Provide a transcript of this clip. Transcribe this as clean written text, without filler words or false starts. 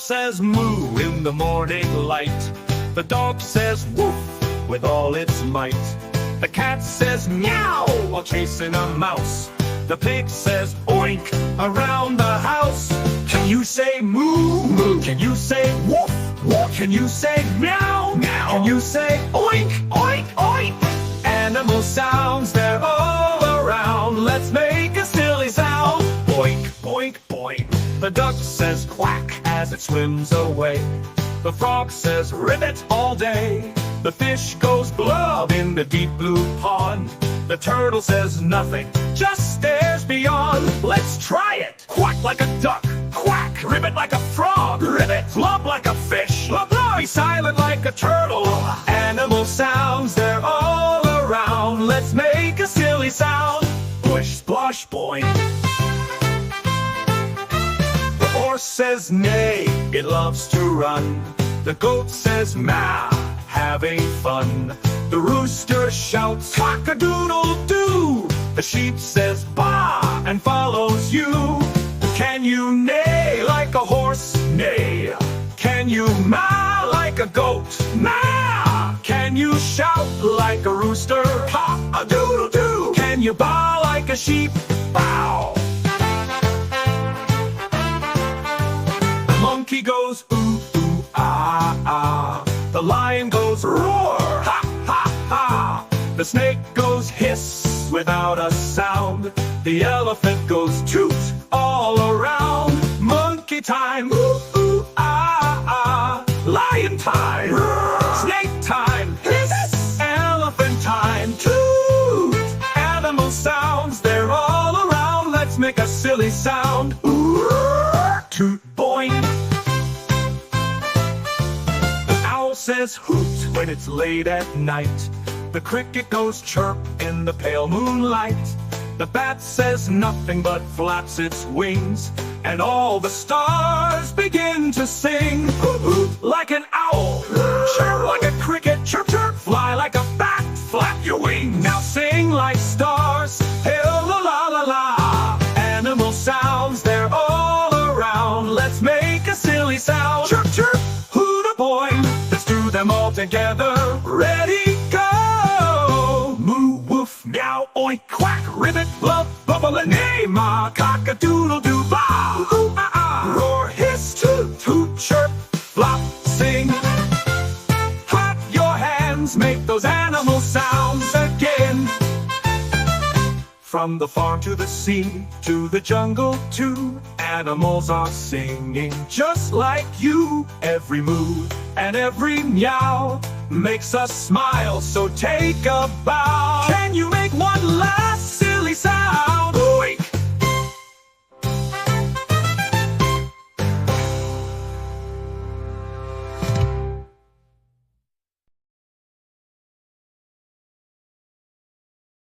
says moo in the morning light. The dog says woof with all its might. The cat says meow while chasing a mouse. The pig says oink around the house. Can you say moo? Moo. Can you say woof? Woof. Can you say meow? Meow. Can you say oink? Oink. Oink. Animal sounds, they're all around. Let's make a silly sound. Boink, boink, boink. The duck says quack as it swims away. The frog says ribbit all day. The fish goes blub in the deep blue pond. The turtle says nothing, just stares beyond. Let's try it. Quack like a duck, quack. Ribbit like a frog, ribbit. Flub like a fish, flub. Be silent like a turtle. Animal sounds, they're all around. Let's make a silly sound. Push, splosh, boing. The horse says neigh, it loves to run. The goat says ma, having fun. The rooster shouts cock-a-doodle-doo. The sheep says baa and follows you. Can you neigh like a horse? Neigh. Can you maa like a goat? Maa. Can you shout like a rooster? Cock-a-doodle-doo. Can you baa like a sheep? Bow. The monkey goes ooh, ooh, ah, ah. The lion goes roar, ha, ha, ha. The snake goes hiss without a sound. The elephant goes toot all around. Monkey time, ooh, ooh, ah, ah. Lion time, roar. Snake time, hiss. Elephant time, toot. Animal sounds, they're all around. Let's make a silly sound. Ooh, toot, boing. Says hoot when it's late at night. The cricket goes chirp in the pale moonlight. The bat says nothing but flaps its wings. And all the stars begin to sing. Hoot hoot like an owl, chirp like a cricket, chirp chirp. Fly like a bat, flap your wings. Now sing like stars, hey la la la la. Animal sounds, they're all around. Let's make a silly sound. Chirp chirp, hoot a boy. Them all together, ready, go! Moo, woof, meow, oink, quack, ribbit, blub, bubble, and neigh, ma, cock-a-doodle-doo, bah! Ooh, ah, ah, roar, hiss, toot, toot, chirp, flop, sing. Clap your hands, make those animal sounds again. From the farm to the sea, to the jungle too, animals are singing just like you. Every moo and every meow makes us smile, so take a bow. Can you make one last